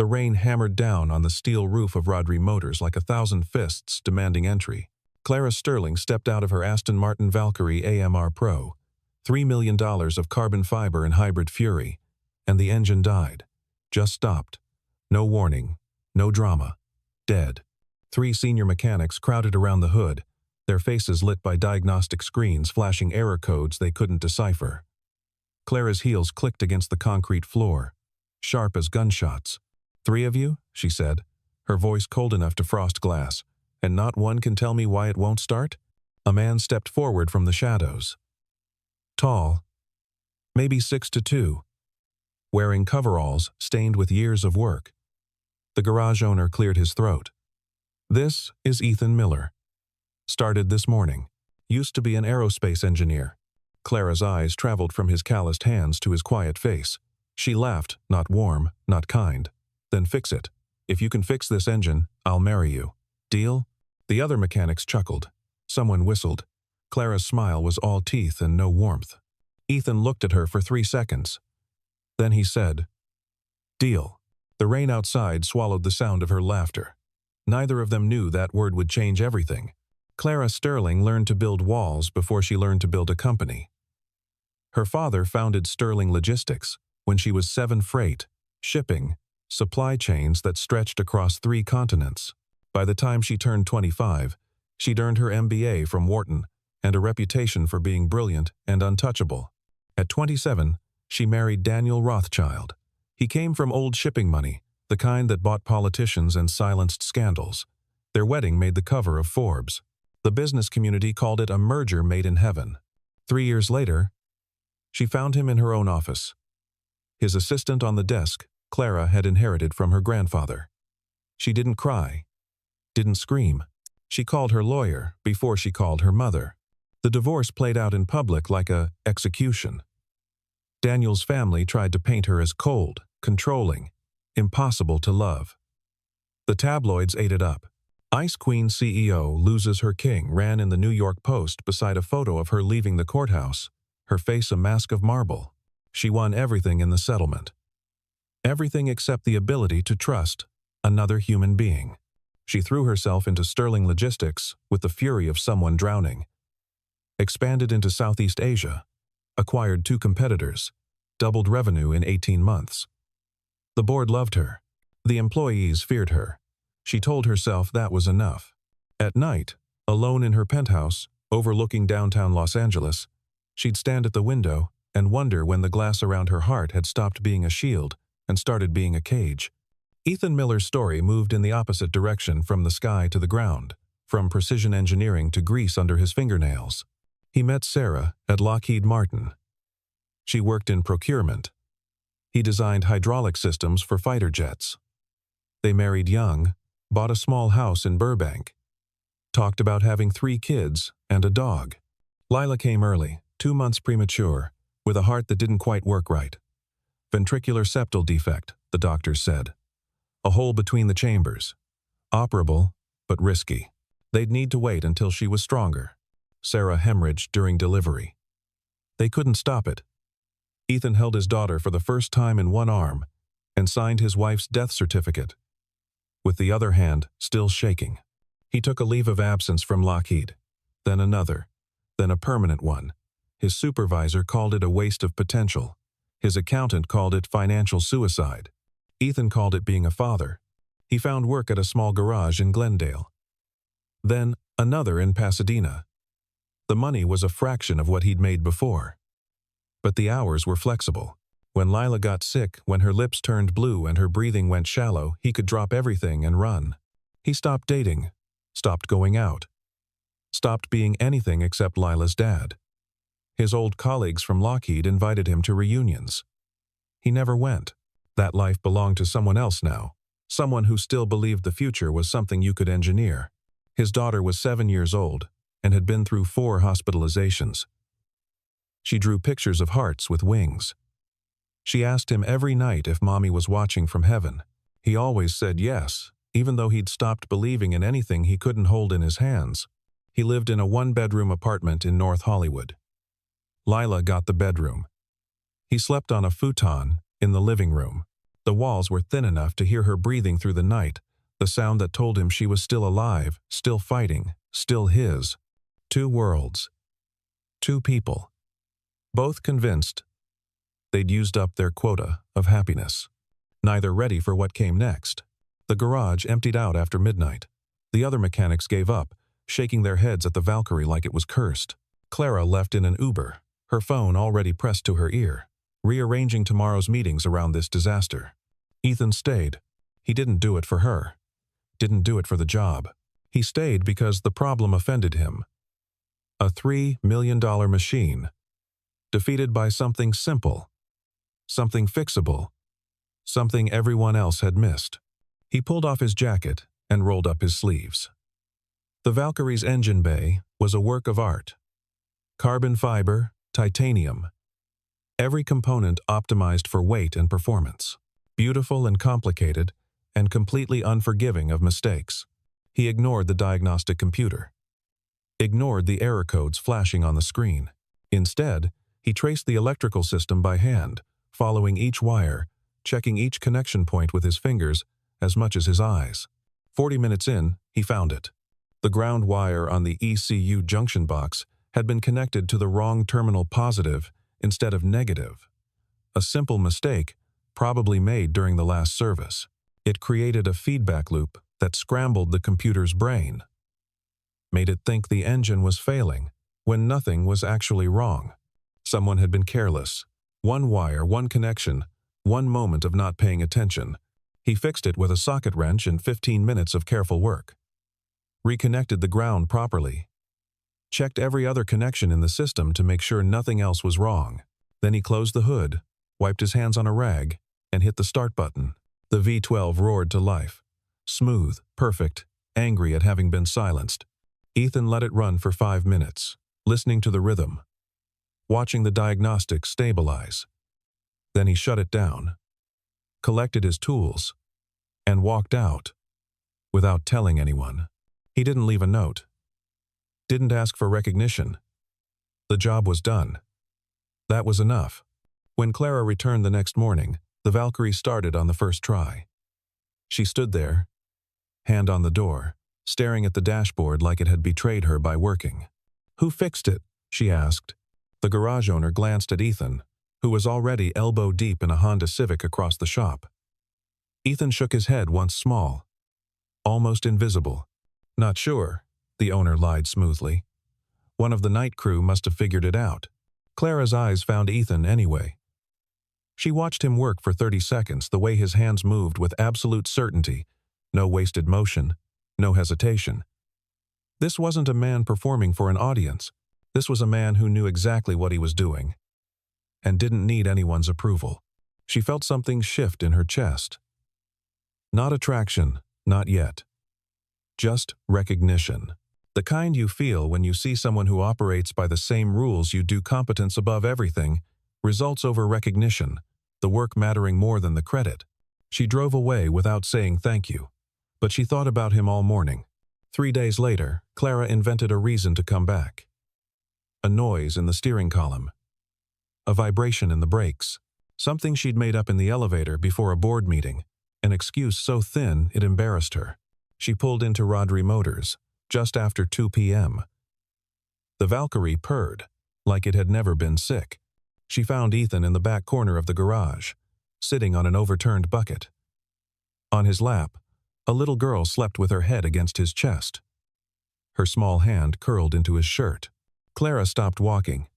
The rain hammered down on the steel roof of Rodri Motors like 1,000 fists demanding entry. Clara Sterling stepped out of her Aston Martin Valkyrie AMR Pro, $3 million of carbon fiber and hybrid fury, and the engine died. Just stopped. No warning. No drama. Dead. 3 senior mechanics crowded around the hood, their faces lit by diagnostic screens flashing error codes they couldn't decipher. Clara's heels clicked against the concrete floor, sharp as gunshots. 3 of you? She said, her voice cold enough to frost glass. And not one can tell me why it won't start? A man stepped forward from the shadows. Tall, maybe 6'2", wearing coveralls stained with years of work. The garage owner cleared his throat. This is Ethan Miller. Started this morning. Used to be an aerospace engineer. Clara's eyes traveled from his calloused hands to his quiet face. She laughed, not warm, not kind. Then fix it. If you can fix this engine, I'll marry you. Deal? The other mechanics chuckled. Someone whistled. Clara's smile was all teeth and no warmth. Ethan looked at her for 3 seconds. Then he said, "Deal." The rain outside swallowed the sound of her laughter. Neither of them knew that word would change everything. Clara Sterling learned to build walls before she learned to build a company. Her father founded Sterling Logistics when she was 7 freight, shipping, supply chains that stretched across 3 continents. By the time she turned 25, she'd earned her MBA from Wharton and a reputation for being brilliant and untouchable. At 27, she married Daniel Rothschild. He came from old shipping money, the kind that bought politicians and silenced scandals. Their wedding made the cover of Forbes. The business community called it a merger made in heaven. 3 years later, she found him in her own office. His assistant on the desk, Clara had inherited from her grandfather. She didn't cry, didn't scream. She called her lawyer before she called her mother. The divorce played out in public like a execution. Daniel's family tried to paint her as cold, controlling, impossible to love. The tabloids ate it up. Ice Queen CEO loses her king ran in the New York Post beside a photo of her leaving the courthouse, her face a mask of marble. She won everything in the settlement. Everything except the ability to trust another human being. She threw herself into Sterling Logistics with the fury of someone drowning. Expanded into Southeast Asia, acquired 2 competitors, doubled revenue in 18 months. The board loved her. The employees feared her. She told herself that was enough. At night, alone in her penthouse, overlooking downtown Los Angeles, she'd stand at the window and wonder when the glass around her heart had stopped being a shield and started being a cage. Ethan Miller's story moved in the opposite direction from the sky to the ground, from precision engineering to grease under his fingernails. He met Sarah at Lockheed Martin. She worked in procurement. He designed hydraulic systems for fighter jets. They married young, bought a small house in Burbank, talked about having 3 kids and a dog. Lila came early, 2 months premature, with a heart that didn't quite work right. Ventricular septal defect, the doctors said. A hole between the chambers. Operable, but risky. They'd need to wait until she was stronger. Sarah hemorrhaged during delivery. They couldn't stop it. Ethan held his daughter for the first time in one arm and signed his wife's death certificate, with the other hand still shaking. He took a leave of absence from Lockheed, then another, then a permanent one. His supervisor called it a waste of potential. His accountant called it financial suicide. Ethan called it being a father. He found work at a small garage in Glendale. Then another in Pasadena. The money was a fraction of what he'd made before. But the hours were flexible. When Lila got sick, when her lips turned blue and her breathing went shallow, he could drop everything and run. He stopped dating, stopped going out, stopped being anything except Lila's dad. His old colleagues from Lockheed invited him to reunions. He never went. That life belonged to someone else now, someone who still believed the future was something you could engineer. His daughter was 7 years old and had been through 4 hospitalizations. She drew pictures of hearts with wings. She asked him every night if Mommy was watching from heaven. He always said yes, even though he'd stopped believing in anything he couldn't hold in his hands. He lived in a 1-bedroom apartment in North Hollywood. Lila got the bedroom. He slept on a futon in the living room. The walls were thin enough to hear her breathing through the night, the sound that told him she was still alive, still fighting, still his. Two worlds. Two people. Both convinced they'd used up their quota of happiness. Neither ready for what came next. The garage emptied out after midnight. The other mechanics gave up, shaking their heads at the Valkyrie like it was cursed. Clara left in an Uber, her phone already pressed to her ear, rearranging tomorrow's meetings around this disaster. Ethan stayed. He didn't do it for her. Didn't do it for the job. He stayed because the problem offended him. A $3 million machine. Defeated by something simple. Something fixable. Something everyone else had missed. He pulled off his jacket and rolled up his sleeves. The Valkyrie's engine bay was a work of art. Carbon fiber, titanium. Every component optimized for weight and performance. Beautiful and complicated, and completely unforgiving of mistakes. He ignored the diagnostic computer. Ignored the error codes flashing on the screen. Instead, he traced the electrical system by hand, following each wire, checking each connection point with his fingers as much as his eyes. 40 minutes in, he found it. The ground wire on the ECU junction box had been connected to the wrong terminal positive instead of negative. A simple mistake, probably made during the last service. It created a feedback loop that scrambled the computer's brain. Made it think the engine was failing, when nothing was actually wrong. Someone had been careless. One wire, one connection, one moment of not paying attention. He fixed it with a socket wrench and 15 minutes of careful work. Reconnected the ground properly. Checked every other connection in the system to make sure nothing else was wrong. Then he closed the hood, wiped his hands on a rag, and hit the start button. The V12 roared to life. Smooth, perfect, angry at having been silenced. Ethan let it run for 5 minutes, listening to the rhythm, watching the diagnostics stabilize. Then he shut it down, collected his tools, and walked out, without telling anyone. He didn't leave a note. Didn't ask for recognition. The job was done. That was enough. When Clara returned the next morning, the Valkyrie started on the first try. She stood there, hand on the door, staring at the dashboard like it had betrayed her by working. "Who fixed it?" she asked. The garage owner glanced at Ethan, who was already elbow-deep in a Honda Civic across the shop. Ethan shook his head once small, almost invisible. "Not sure," the owner lied smoothly. "One of the night crew must have figured it out." Clara's eyes found Ethan anyway. She watched him work for 30 seconds, the way his hands moved with absolute certainty, no wasted motion, no hesitation. This wasn't a man performing for an audience. This was a man who knew exactly what he was doing, and didn't need anyone's approval. She felt something shift in her chest. Not attraction, not yet. Just recognition. The kind you feel when you see someone who operates by the same rules you do, competence above everything, results over recognition, the work mattering more than the credit. She drove away without saying thank you, but she thought about him all morning. 3 days later, Clara invented a reason to come back. A noise in the steering column. A vibration in the brakes. Something she'd made up in the elevator before a board meeting. An excuse so thin it embarrassed her. She pulled into Rodri Motors, just after 2 p.m. The Valkyrie purred, like it had never been sick. She found Ethan in the back corner of the garage, sitting on an overturned bucket. On his lap, a little girl slept with her head against his chest. Her small hand curled into his shirt. Clara stopped walking.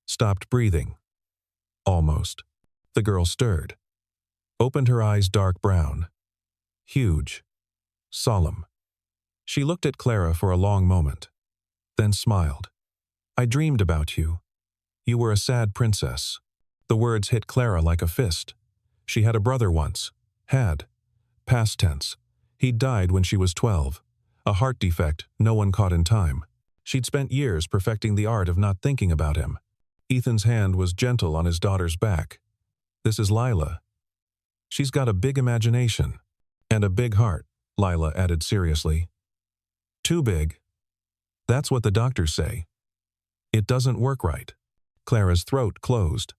Stopped breathing. Almost. The girl stirred. Opened her eyes dark brown. Huge. Solemn. She looked at Clara for a long moment, then smiled. "I dreamed about you. You were a sad princess." The words hit Clara like a fist. She had a brother once. Had. Past tense. He'd died when she was 12. A heart defect no one caught in time. She'd spent years perfecting the art of not thinking about him. Ethan's hand was gentle on his daughter's back. "This is Lila. She's got a big imagination. And a big heart," Lila added seriously. "Too big. That's what the doctors say. It doesn't work right." Clara's throat closed.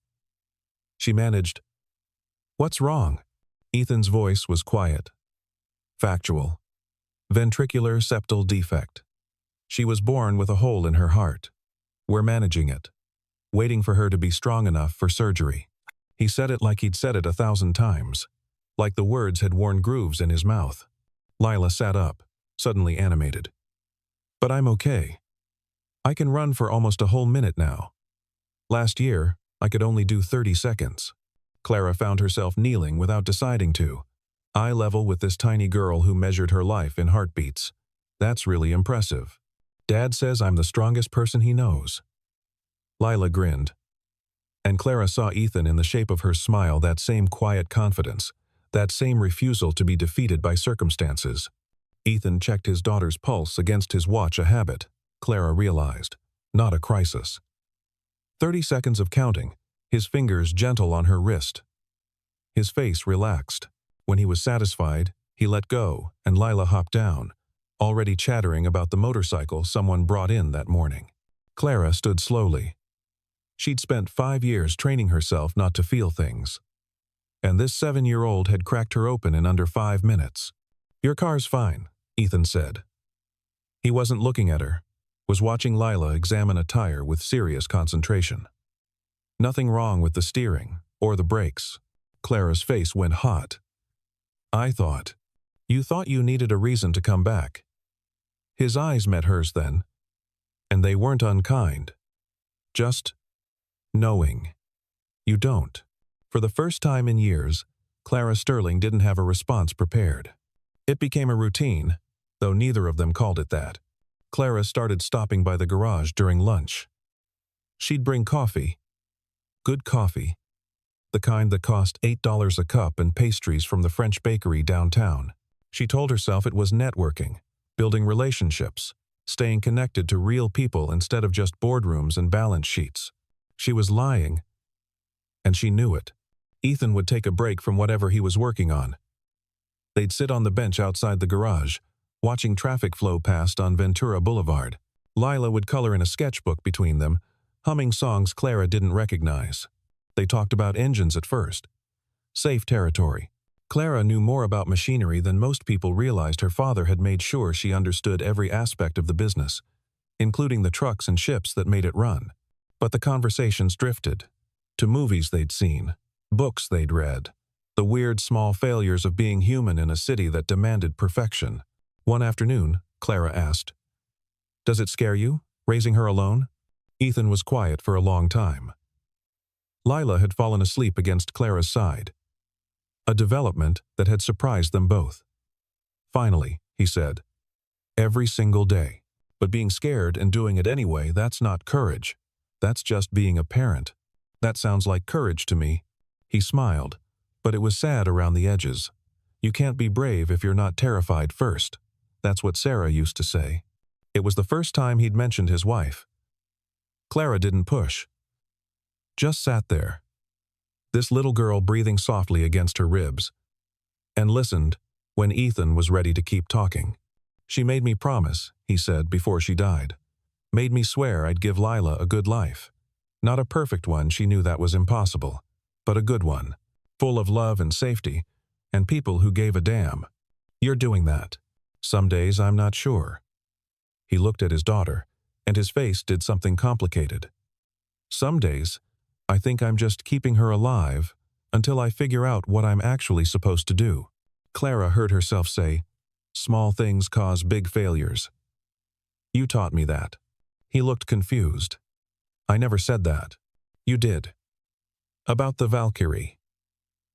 She managed, "What's wrong?" Ethan's voice was quiet. Factual. Ventricular septal defect. She was born with a hole in her heart. We're managing it. Waiting for her to be strong enough for surgery. He said it like he'd said it 1,000 times. Like the words had worn grooves in his mouth. Lila sat up, suddenly animated. But I'm okay. I can run for almost a whole minute now. Last year, I could only do 30 seconds. Clara found herself kneeling without deciding to. Eye level with this tiny girl who measured her life in heartbeats. That's really impressive. Dad says I'm the strongest person he knows. Lila grinned. And Clara saw Ethan in the shape of her smile, that same quiet confidence, that same refusal to be defeated by circumstances. Ethan checked his daughter's pulse against his watch, a habit, Clara realized, not a crisis. 30 seconds of counting, his fingers gentle on her wrist. His face relaxed. When he was satisfied, he let go, and Lila hopped down, already chattering about the motorcycle someone brought in that morning. Clara stood slowly. She'd spent 5 years training herself not to feel things. And this 7-year-old had cracked her open in under 5 minutes. Your car's fine, Ethan said. He wasn't looking at her, was watching Lila examine a tire with serious concentration. Nothing wrong with the steering or the brakes. Clara's face went hot. You thought you needed a reason to come back. His eyes met hers then, and they weren't unkind. Just knowing. You don't. For the first time in years, Clara Sterling didn't have a response prepared. It became a routine, though neither of them called it that. Clara started stopping by the garage during lunch. She'd bring coffee. Good coffee. The kind that cost $8 a cup, and pastries from the French bakery downtown. She told herself it was networking, building relationships, staying connected to real people instead of just boardrooms and balance sheets. She was lying, and she knew it. Ethan would take a break from whatever he was working on. They'd sit on the bench outside the garage, watching traffic flow past on Ventura Boulevard. Lila would color in a sketchbook between them, humming songs Clara didn't recognize. They talked about engines at first. Safe territory. Clara knew more about machinery than most people realized. Her father had made sure she understood every aspect of the business, including the trucks and ships that made it run. But the conversations drifted to movies they'd seen, books they'd read, the weird small failures of being human in a city that demanded perfection. One afternoon, Clara asked, "Does it scare you, raising her alone?" Ethan was quiet for a long time. Lila had fallen asleep against Clara's side, a development that had surprised them both. Finally, he said, "Every single day. But being scared and doing it anyway, that's not courage. That's just being a parent. That sounds like courage to me." He smiled, but it was sad around the edges. You can't be brave if you're not terrified first. That's what Sarah used to say. It was the first time he'd mentioned his wife. Clara didn't push. Just sat there. This little girl breathing softly against her ribs. And listened when Ethan was ready to keep talking. "She made me promise," he said before she died. "Made me swear I'd give Lila a good life. Not a perfect one, she knew that was impossible, but a good one, full of love and safety, and people who gave a damn. You're doing that. Some days I'm not sure." He looked at his daughter, and his face did something complicated. "Some days, I think I'm just keeping her alive until I figure out what I'm actually supposed to do." Clara heard herself say, "Small things cause big failures." "You taught me that." He looked confused. "I never said that." "You did." "About the Valkyrie."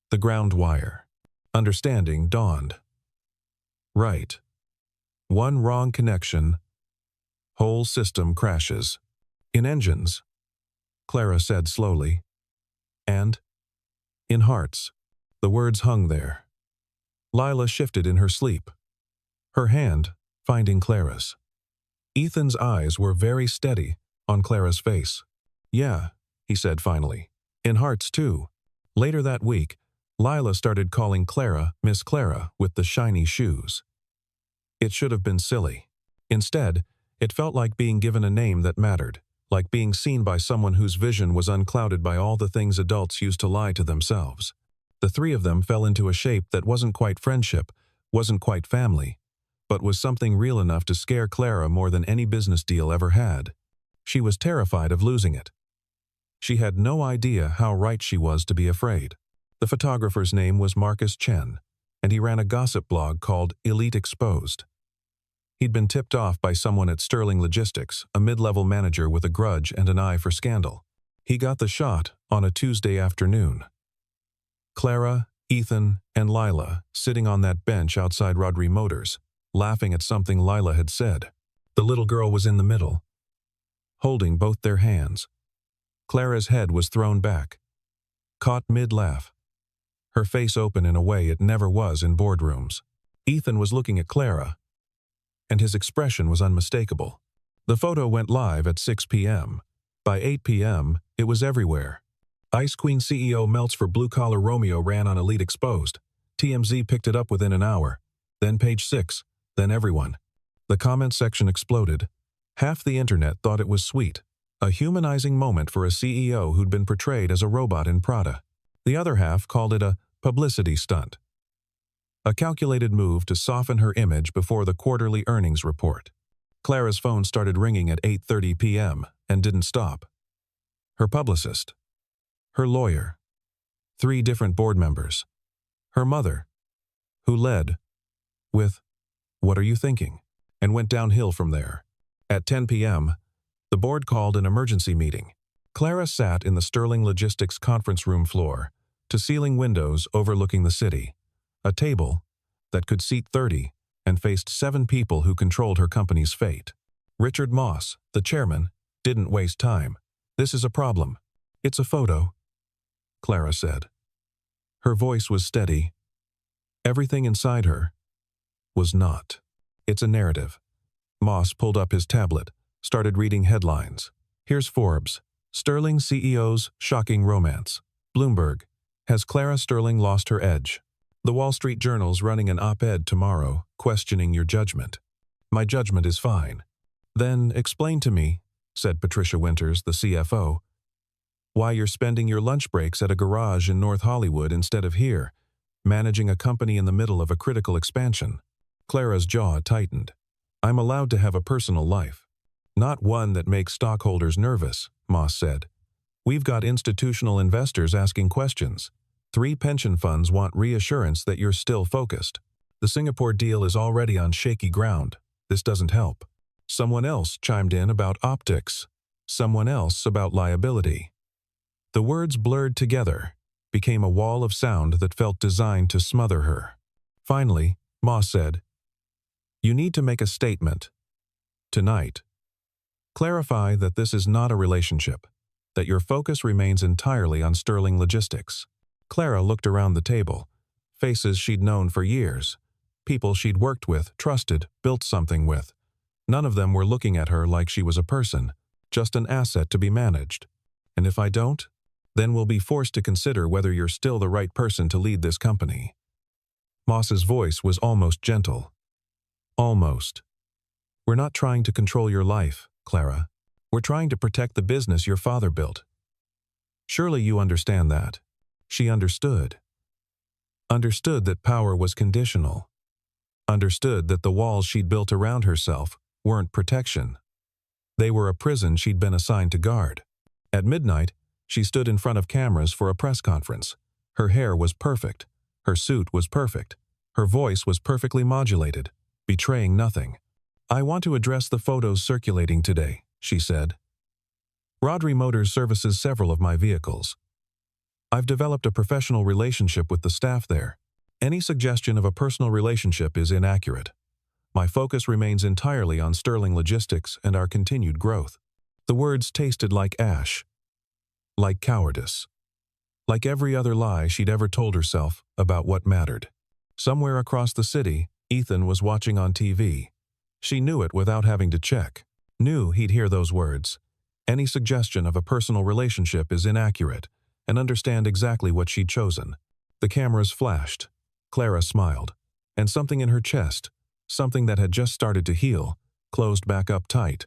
The ground wire. Understanding dawned. "Right. One wrong connection. Whole system crashes. In engines," Clara said slowly. "And in hearts." The words hung there. Lila shifted in her sleep, her hand finding Clara's. Ethan's eyes were very steady on Clara's face. "Yeah," he said finally. "In hearts too." Later that week, Lila started calling Clara Miss Clara with the shiny shoes. It should have been silly. Instead, it felt like being given a name that mattered, like being seen by someone whose vision was unclouded by all the things adults used to lie to themselves. The three of them fell into a shape that wasn't quite friendship, wasn't quite family, but was something real enough to scare Clara more than any business deal ever had. She was terrified of losing it. She had no idea how right she was to be afraid. The photographer's name was Marcus Chen, and he ran a gossip blog called Elite Exposed. He'd been tipped off by someone at Sterling Logistics, a mid-level manager with a grudge and an eye for scandal. He got the shot on a Tuesday afternoon. Clara, Ethan, and Lila sitting on that bench outside Rodri Motors, laughing at something Lila had said. The little girl was in the middle, holding both their hands. Clara's head was thrown back, caught mid-laugh, her face open in a way it never was in boardrooms. Ethan was looking at Clara, and his expression was unmistakable. The photo went live at 6 p.m. By 8 p.m., it was everywhere. Ice Queen CEO melts for blue-collar Romeo ran on Elite Exposed. TMZ picked it up within an hour. Then Page 6. Then everyone. The comment section exploded. Half the internet thought it was sweet. A humanizing moment for a CEO who'd been portrayed as a robot in Prada. The other half called it a publicity stunt. A calculated move to soften her image before the quarterly earnings report. Clara's phone started ringing at 8:30 p.m. and didn't stop. Her publicist. Her lawyer. 3 different board members. Her mother, who led with, "What are you thinking?" and went downhill from there. At 10 p.m., the board called an emergency meeting. Clara sat in the Sterling Logistics conference room floor, to ceiling windows overlooking the city. A table that could seat 30 and faced 7 people who controlled her company's fate. Richard Moss, the chairman, didn't waste time. "This is a problem. It's a photo," Clara said. Her voice was steady. Everything inside her was not. "It's a narrative." Moss pulled up his tablet, started reading headlines. Here's Forbes. Sterling CEO's shocking romance. Bloomberg. Has Clara Sterling lost her edge? The Wall Street Journal's running an op-ed tomorrow, questioning your judgment. My judgment is fine. Then explain to me, said Patricia Winters, the CFO, why you're spending your lunch breaks at a garage in North Hollywood instead of here, managing a company in the middle of a critical expansion. Clara's jaw tightened. I'm allowed to have a personal life. Not one that makes stockholders nervous, Moss said. We've got institutional investors asking questions. 3 pension funds want reassurance that you're still focused. The Singapore deal is already on shaky ground. This doesn't help. Someone else chimed in about optics. Someone else about liability. The words blurred together, became a wall of sound that felt designed to smother her. Finally, Moss said, You need to make a statement. Tonight. Clarify that this is not a relationship, that your focus remains entirely on Sterling Logistics. Clara looked around the table. Faces she'd known for years. People she'd worked with, trusted, built something with. None of them were looking at her like she was a person, just an asset to be managed. And if I don't, then we'll be forced to consider whether you're still the right person to lead this company. Moss's voice was almost gentle. Almost. We're not trying to control your life, Clara. We're trying to protect the business your father built. Surely you understand that. She understood. Understood that power was conditional. Understood that the walls she'd built around herself weren't protection. They were a prison she'd been assigned to guard. At midnight, she stood in front of cameras for a press conference. Her hair was perfect. Her suit was perfect. Her voice was perfectly modulated, betraying nothing. I want to address the photos circulating today, she said. Rodri Motors services several of my vehicles. I've developed a professional relationship with the staff there. Any suggestion of a personal relationship is inaccurate. My focus remains entirely on Sterling Logistics and our continued growth. The words tasted like ash, like cowardice, like every other lie she'd ever told herself about what mattered. Somewhere across the city, Ethan was watching on TV. She knew it without having to check. Knew he'd hear those words. Any suggestion of a personal relationship is inaccurate, and understand exactly what she'd chosen. The cameras flashed. Clara smiled, and something in her chest, something that had just started to heal, closed back up tight.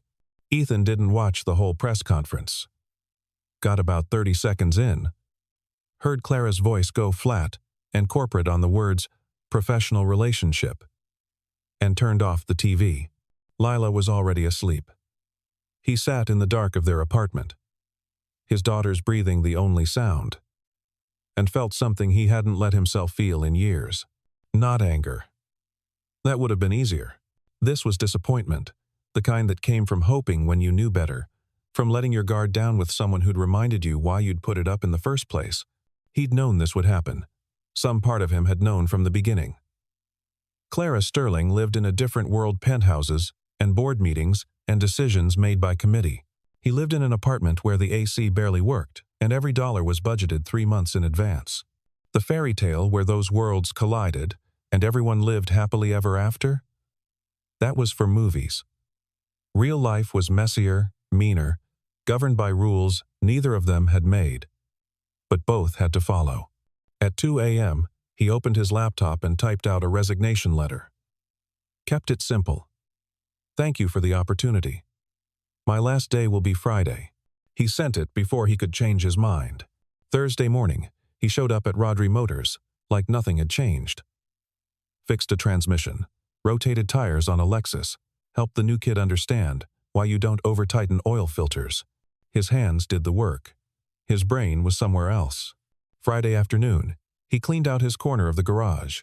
Ethan didn't watch the whole press conference. Got about 30 seconds in. Heard Clara's voice go flat, and corporate on the words professional relationship, and turned off the TV. Lila was already asleep. He sat in the dark of their apartment, his daughter's breathing the only sound, and felt something he hadn't let himself feel in years. Not anger. That would have been easier. This was disappointment, the kind that came from hoping when you knew better, from letting your guard down with someone who'd reminded you why you'd put it up in the first place. He'd known this would happen. Some part of him had known from the beginning. Clara Sterling lived in a different world, penthouses and board meetings and decisions made by committee. He lived in an apartment where the AC barely worked, and every dollar was budgeted 3 months in advance. The fairy tale where those worlds collided and everyone lived happily ever after? That was for movies. Real life was messier, meaner, governed by rules neither of them had made, but both had to follow. At 2 a.m., he opened his laptop and typed out a resignation letter. Kept it simple. Thank you for the opportunity. My last day will be Friday. He sent it before he could change his mind. Thursday morning, he showed up at Rodri Motors, like nothing had changed. Fixed a transmission, rotated tires on a Lexus, helped the new kid understand why you don't over-tighten oil filters. His hands did the work. His brain was somewhere else. Friday afternoon, he cleaned out his corner of the garage.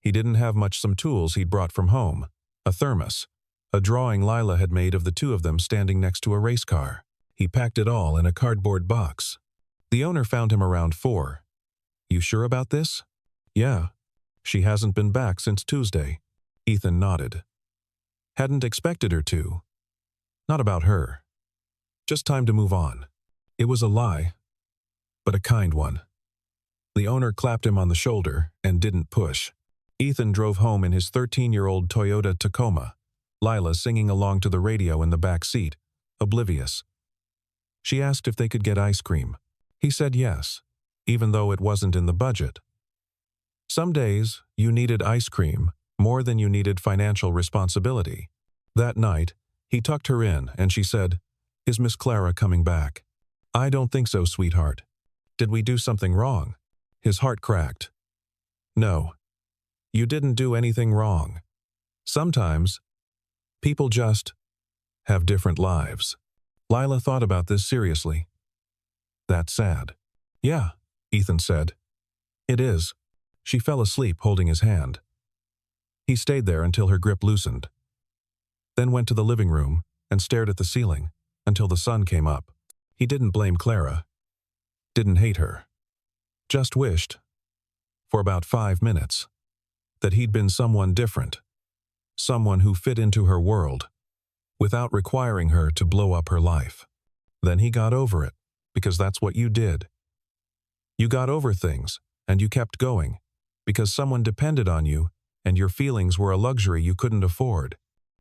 He didn't have much. Some tools he'd brought from home, a thermos, a drawing Lila had made of the two of them standing next to a race car. He packed it all in a cardboard box. The owner found him around 4. You sure about this? Yeah. She hasn't been back since Tuesday. Ethan nodded. Hadn't expected her to. Not about her. Just time to move on. It was a lie, but a kind one. The owner clapped him on the shoulder and didn't push. Ethan drove home in his 13-year-old Toyota Tacoma, Lila singing along to the radio in the back seat, oblivious. She asked if they could get ice cream. He said yes, even though it wasn't in the budget. Some days, you needed ice cream more than you needed financial responsibility. That night, he tucked her in and she said, "Is Miss Clara coming back?" "I don't think so, sweetheart." "Did we do something wrong?" His heart cracked. "No. You didn't do anything wrong. Sometimes, people just have different lives." Lila thought about this seriously. That's sad. Yeah, Ethan said. It is. She fell asleep holding his hand. He stayed there until her grip loosened, then went to the living room and stared at the ceiling until the sun came up. He didn't blame Clara. Didn't hate her. Just wished, for about 5 minutes, that he'd been someone different, someone who fit into her world, without requiring her to blow up her life. Then he got over it, because that's what you did. You got over things, and you kept going, because someone depended on you, and your feelings were a luxury you couldn't afford.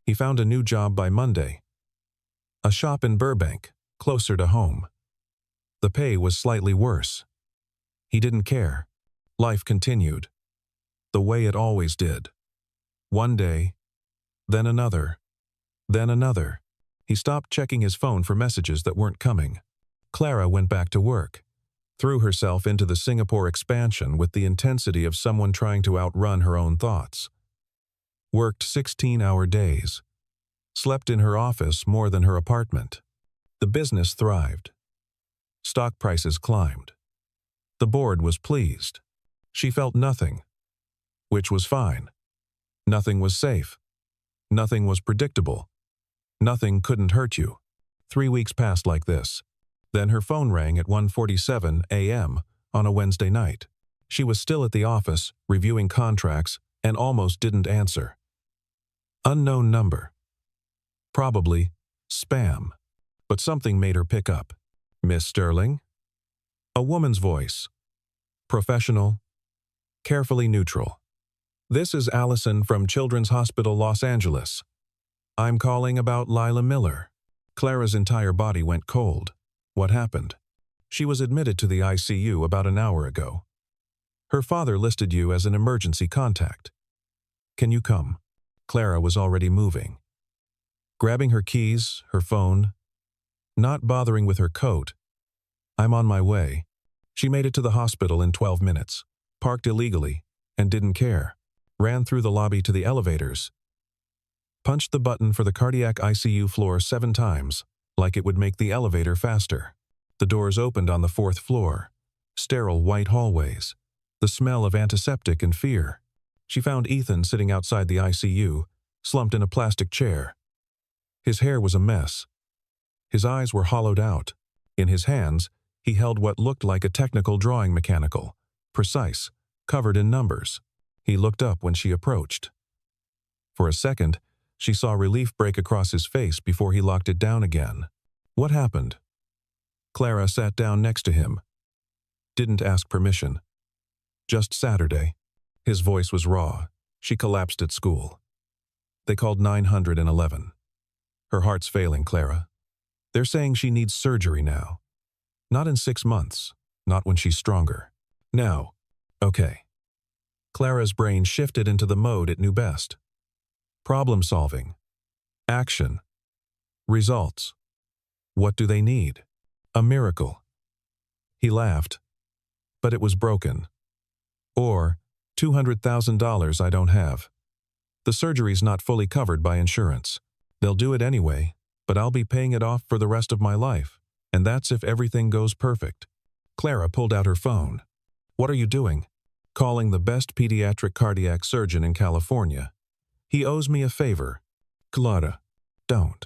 He found a new job by Monday. A shop in Burbank, closer to home. The pay was slightly worse. He didn't care. Life continued. The way it always did. One day, then another, then another. He stopped checking his phone for messages that weren't coming. Clara went back to work, threw herself into the Singapore expansion with the intensity of someone trying to outrun her own thoughts. Worked 16-hour days. Slept in her office more than her apartment. The business thrived. Stock prices climbed. The board was pleased. She felt nothing, which was fine. Nothing was safe. Nothing was predictable. Nothing couldn't hurt you. 3 weeks passed like this. Then her phone rang at 1:47 a.m. on a Wednesday night. She was still at the office, reviewing contracts, and almost didn't answer. Unknown number. Probably spam. But something made her pick up. "Miss Sterling?" A woman's voice. Professional. Carefully neutral. "This is Allison from Children's Hospital Los Angeles. I'm calling about Lila Miller." Clara's entire body went cold. What happened? She was admitted to the ICU about an hour ago. Her father listed you as an emergency contact. Can you come? Clara was already moving. Grabbing her keys, her phone, not bothering with her coat. "I'm on my way." She made it to the hospital in 12 minutes. parked illegally, and didn't care. Ran through the lobby to the elevators. Punched the button for the cardiac ICU floor 7 times, like it would make the elevator faster. The doors opened on the 4th floor. Sterile white hallways. The smell of antiseptic and fear. She found Ethan sitting outside the ICU, slumped in a plastic chair. His hair was a mess. His eyes were hollowed out. In his hands, he held what looked like a technical drawing, mechanical, precise, covered in numbers. He looked up when she approached. For a second, she saw relief break across his face before he locked it down again. What happened? Clara sat down next to him. Didn't ask permission. Just Saturday. His voice was raw. She collapsed at school. They called 911. Her heart's failing, Clara. They're saying she needs surgery now. Not in 6 months. Not when she's stronger. Now. Okay. Clara's brain shifted into the mode it knew best. Problem solving. Action. Results. What do they need? A miracle. He laughed. But it was broken. Or, $200,000 I don't have. The surgery's not fully covered by insurance. They'll do it anyway, but I'll be paying it off for the rest of my life, and that's if everything goes perfect. Clara pulled out her phone. What are you doing? Calling the best pediatric cardiac surgeon in California. He owes me a favor. Clara, don't.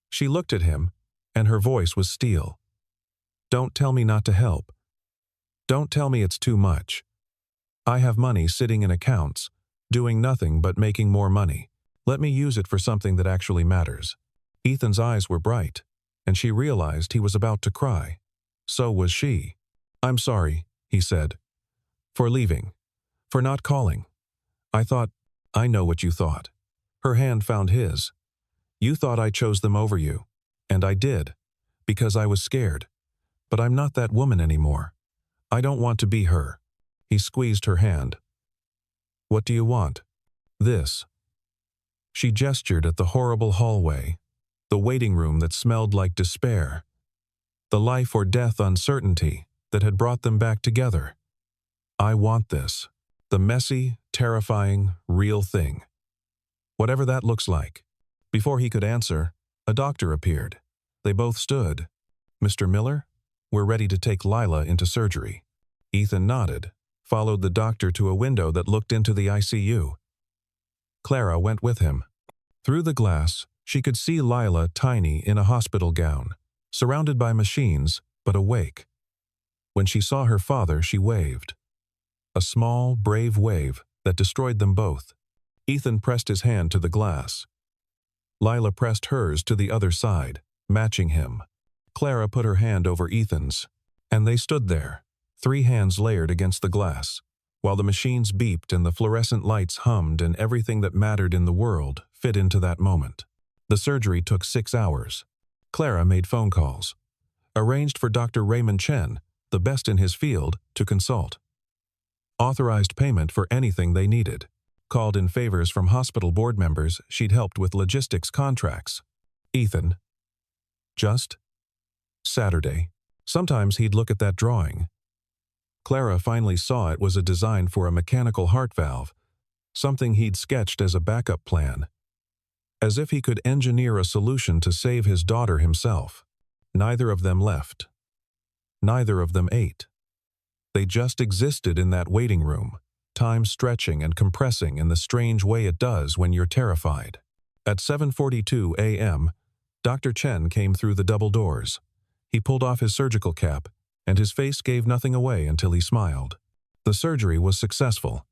She looked at him, and her voice was steel. Don't tell me not to help. Don't tell me it's too much. I have money sitting in accounts, doing nothing but making more money. Let me use it for something that actually matters. Ethan's eyes were bright, and she realized he was about to cry. So was she. I'm sorry, he said. For leaving. For not calling. I know what you thought. Her hand found his. You thought I chose them over you. And I did. Because I was scared. But I'm not that woman anymore. I don't want to be her. He squeezed her hand. What do you want? This. She gestured at the horrible hallway, the waiting room that smelled like despair, the life or death uncertainty that had brought them back together. I want this. The messy, terrifying, real thing. Whatever that looks like. Before he could answer, a doctor appeared. They both stood. Mr. Miller, we're ready to take Lila into surgery. Ethan nodded, followed the doctor to a window that looked into the ICU. Clara went with him. Through the glass, she could see Lila tiny in a hospital gown, surrounded by machines, but awake. When she saw her father, she waved. A small, brave wave that destroyed them both. Ethan pressed his hand to the glass. Lila pressed hers to the other side, matching him. Clara put her hand over Ethan's, and they stood there, 3 hands layered against the glass, while the machines beeped and the fluorescent lights hummed and everything that mattered in the world fit into that moment. The surgery took 6 hours. Clara made phone calls. Arranged for Dr. Raymond Chen, the best in his field, to consult. Authorized payment for anything they needed. Called in favors from hospital board members she'd helped with logistics contracts. Ethan. Just Saturday. Sometimes he'd look at that drawing. Clara finally saw it was a design for a mechanical heart valve, something he'd sketched as a backup plan. As if he could engineer a solution to save his daughter himself. Neither of them left. Neither of them ate. They just existed in that waiting room, time stretching and compressing in the strange way it does when you're terrified. At 7:42 a.m., Dr. Chen came through the double doors. He pulled off his surgical cap, and his face gave nothing away until he smiled. The surgery was successful.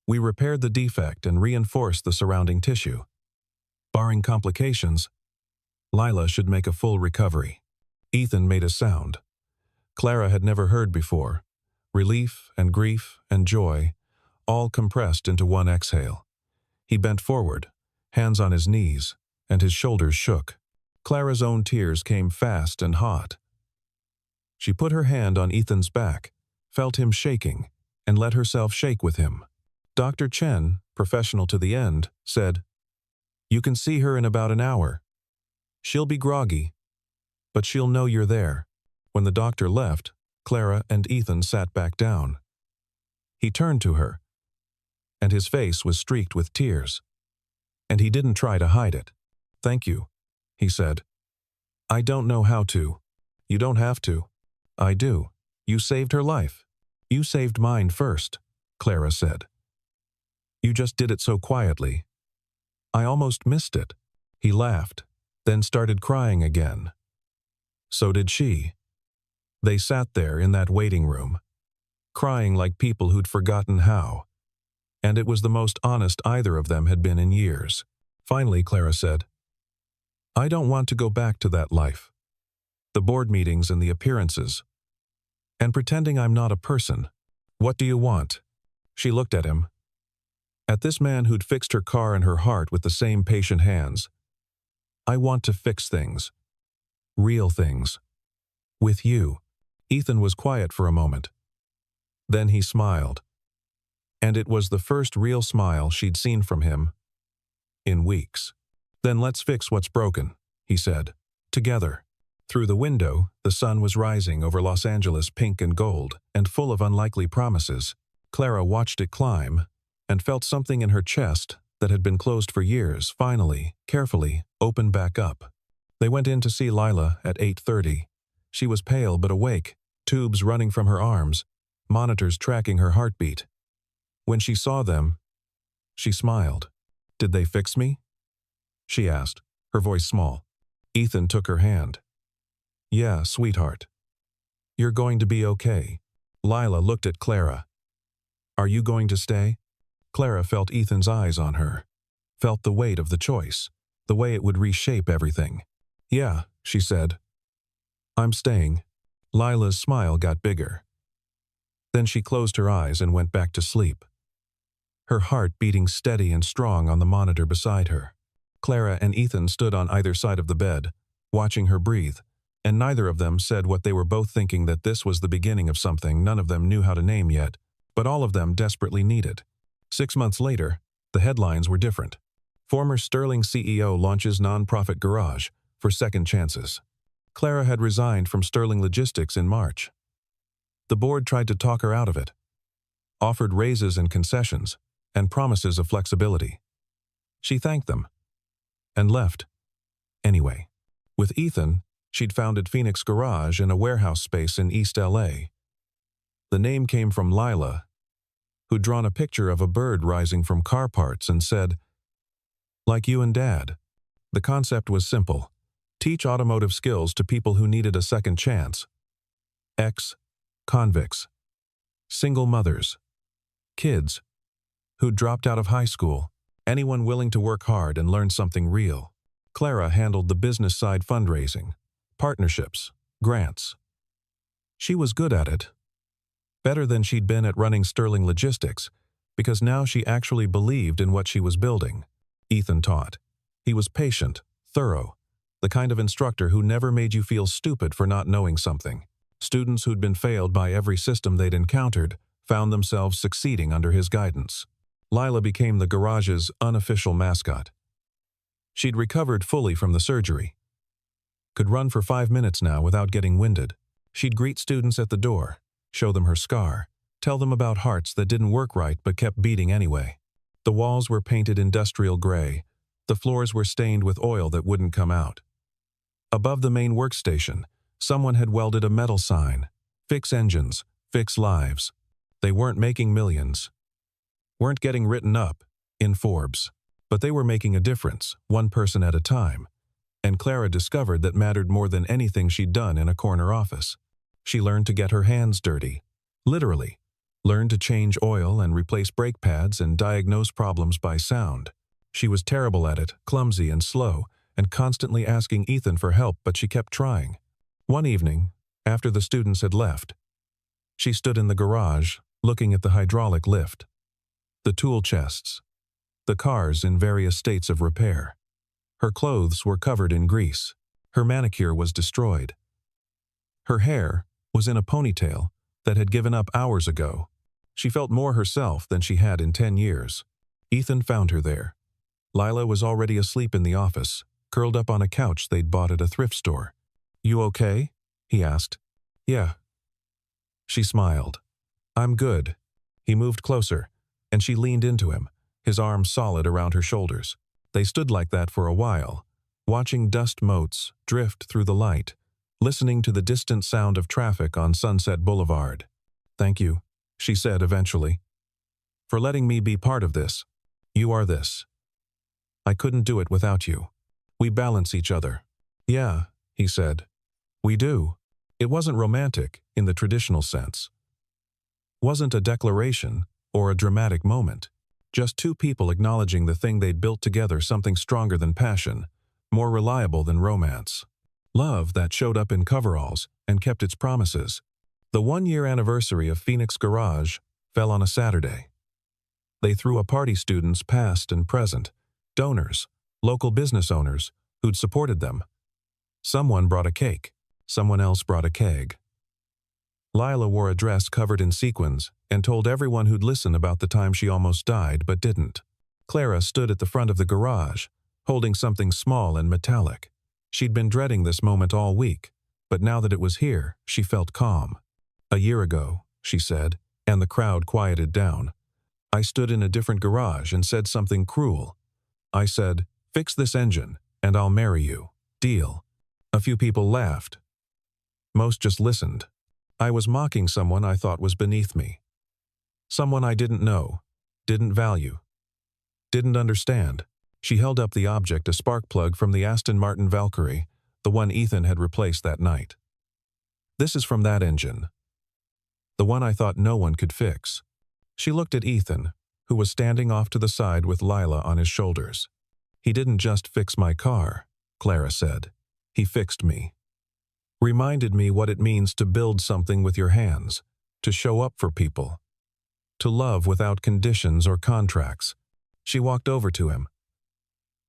We repaired the defect and reinforced the surrounding tissue. Barring complications, Lila should make a full recovery. Ethan made a sound. Clara had never heard before. Relief and grief and joy, all compressed into one exhale. He bent forward, hands on his knees, and his shoulders shook. Clara's own tears came fast and hot. She put her hand on Ethan's back, felt him shaking, and let herself shake with him. Dr. Chen, professional to the end, said, "You can see her in about an hour. She'll be groggy, but she'll know you're there." When the doctor left, Clara and Ethan sat back down. He turned to her, and his face was streaked with tears. And he didn't try to hide it. "Thank you," he said. "I don't know how to." "You don't have to." "I do. You saved her life." "You saved mine first," Clara said. "You just did it so quietly. I almost missed it." He laughed, then started crying again. So did she. They sat there in that waiting room, crying like people who'd forgotten how. And it was the most honest either of them had been in years. Finally, Clara said, "I don't want to go back to that life. The board meetings and the appearances. And pretending I'm not a person. What do you want?" She looked at him. At this man who'd fixed her car and her heart with the same patient hands. "I want to fix things. Real things. With you." Ethan was quiet for a moment. Then he smiled. And it was the first real smile she'd seen from him in weeks. "Then let's fix what's broken," he said. "Together." Through the window, the sun was rising over Los Angeles, pink and gold, and full of unlikely promises. Clara watched it climb, and felt something in her chest that had been closed for years finally, carefully, open back up. They went in to see Lila at 8:30. She was pale but awake, tubes running from her arms, monitors tracking her heartbeat. When she saw them, she smiled. "Did they fix me?" she asked, her voice small. Ethan took her hand. "Yeah, sweetheart. You're going to be okay." Lila looked at Clara. "Are you going to stay?" Clara felt Ethan's eyes on her, felt the weight of the choice, the way it would reshape everything. "Yeah," she said. "I'm staying." Lila's smile got bigger. Then she closed her eyes and went back to sleep, her heart beating steady and strong on the monitor beside her. Clara and Ethan stood on either side of the bed, watching her breathe, and neither of them said what they were both thinking, that this was the beginning of something none of them knew how to name yet, but all of them desperately needed. 6 months later, the headlines were different. Former Sterling CEO launches nonprofit garage for second chances. Clara had resigned from Sterling Logistics in March. The board tried to talk her out of it, offered raises and concessions, and promises of flexibility. She thanked them, and left. Anyway, with Ethan, she'd founded Phoenix Garage in a warehouse space in East LA. The name came from Lila, who'd drawn a picture of a bird rising from car parts and said, "Like you and Dad." The concept was simple. Teach automotive skills to people who needed a second chance. Ex-convicts, single mothers, kids who'd dropped out of high school, anyone willing to work hard and learn something real. Clara handled the business side, fundraising, partnerships, grants. She was good at it. Better than she'd been at running Sterling Logistics, because now she actually believed in what she was building. Ethan taught. He was patient, thorough, the kind of instructor who never made you feel stupid for not knowing something. Students who'd been failed by every system they'd encountered found themselves succeeding under his guidance. Lila became the garage's unofficial mascot. She'd recovered fully from the surgery. Could run for 5 minutes now without getting winded. She'd greet students at the door, show them her scar, tell them about hearts that didn't work right but kept beating anyway. The walls were painted industrial gray. The floors were stained with oil that wouldn't come out. Above the main workstation, someone had welded a metal sign. "Fix engines, fix lives." They weren't making millions, weren't getting written up in Forbes, but they were making a difference, one person at a time. And Clara discovered that mattered more than anything she'd done in a corner office. She learned to get her hands dirty, literally. Learned to change oil and replace brake pads and diagnose problems by sound. She was terrible at it, clumsy and slow, and constantly asking Ethan for help, but she kept trying. One evening, after the students had left, she stood in the garage, looking at the hydraulic lift, the tool chests, the cars in various states of repair. Her clothes were covered in grease. Her manicure was destroyed. Her hair was in a ponytail that had given up hours ago. She felt more herself than she had in 10 years. Ethan found her there. Lila was already asleep in the office, curled up on a couch they'd bought at a thrift store. "You okay?" he asked. "Yeah." She smiled. "I'm good." He moved closer, and she leaned into him, his arms solid around her shoulders. They stood like that for a while, watching dust motes drift through the light, listening to the distant sound of traffic on Sunset Boulevard. "Thank you," she said eventually, "for letting me be part of this. You are this. I couldn't do it without you. We balance each other." "Yeah," he said. "We do." It wasn't romantic in the traditional sense. Wasn't a declaration or a dramatic moment. Just two people acknowledging the thing they'd built together, something stronger than passion, more reliable than romance. Love that showed up in coveralls and kept its promises. The 1-year anniversary of Phoenix Garage fell on a Saturday. They threw a party, students past and present, donors, local business owners who'd supported them. Someone brought a cake. Someone else brought a keg. Lila wore a dress covered in sequins and told everyone who'd listen about the time she almost died but didn't. Clara stood at the front of the garage, holding something small and metallic. She'd been dreading this moment all week, but now that it was here, she felt calm. "A year ago," she said, and the crowd quieted down. "I stood in a different garage and said something cruel. I said, 'Fix this engine, and I'll marry you. Deal.' A few people laughed. Most just listened. I was mocking someone I thought was beneath me. Someone I didn't know, didn't value, didn't understand." She held up the object, a spark plug from the Aston Martin Valkyrie, the one Ethan had replaced that night. "This is from that engine. The one I thought no one could fix." She looked at Ethan, who was standing off to the side with Lila on his shoulders. "He didn't just fix my car," Clara said. "He fixed me. Reminded me what it means to build something with your hands, to show up for people, to love without conditions or contracts." She walked over to him.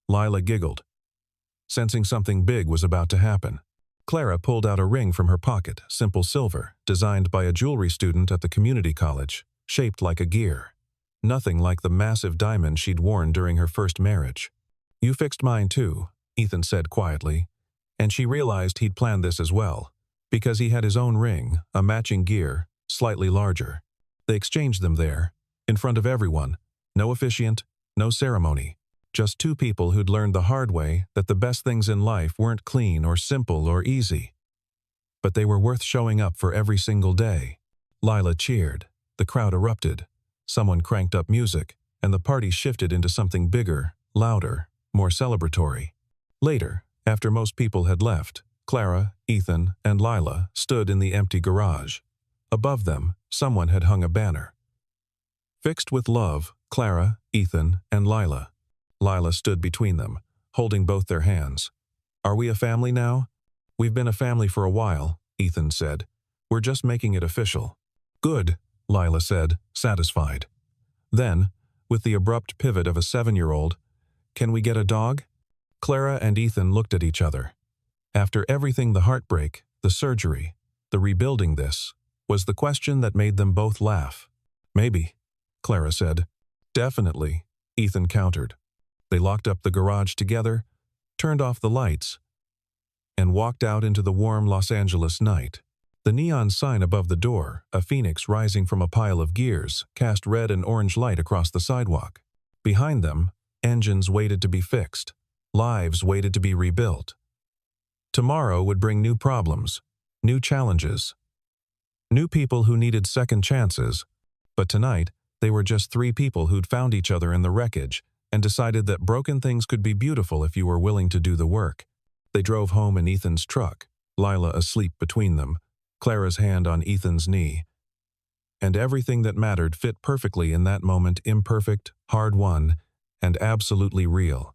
Lila giggled, sensing something big was about to happen. Clara pulled out a ring from her pocket, simple silver, designed by a jewelry student at the community college, shaped like a gear. Nothing like the massive diamond she'd worn during her first marriage. "You fixed mine too," Ethan said quietly, and she realized he'd planned this as well, because he had his own ring, a matching gear, slightly larger. They exchanged them there, in front of everyone. No officiant, no ceremony. Just two people who'd learned the hard way that the best things in life weren't clean or simple or easy. But they were worth showing up for every single day. Lila cheered. The crowd erupted. Someone cranked up music, and the party shifted into something bigger, louder, more celebratory. Later, after most people had left, Clara, Ethan, and Lila stood in the empty garage. Above them, someone had hung a banner. "Fixed with love, Clara, Ethan, and Lila." Lila stood between them, holding both their hands. "Are we a family now?" "We've been a family for a while," Ethan said. "We're just making it official." "Good," Lila said, satisfied. Then, with the abrupt pivot of a 7-year-old, "Can we get a dog?" Clara and Ethan looked at each other. After everything, the heartbreak, the surgery, the rebuilding, this was the question that made them both laugh. "Maybe," Clara said. "Definitely," Ethan countered. They locked up the garage together, turned off the lights, and walked out into the warm Los Angeles night. The neon sign above the door, a phoenix rising from a pile of gears, cast red and orange light across the sidewalk. Behind them, engines waited to be fixed. Lives waited to be rebuilt. Tomorrow would bring new problems, new challenges, new people who needed second chances. But tonight, they were just three people who'd found each other in the wreckage and decided that broken things could be beautiful if you were willing to do the work. They drove home in Ethan's truck, Lila asleep between them, Clara's hand on Ethan's knee. And everything that mattered fit perfectly in that moment, imperfect, hard-won, and absolutely real.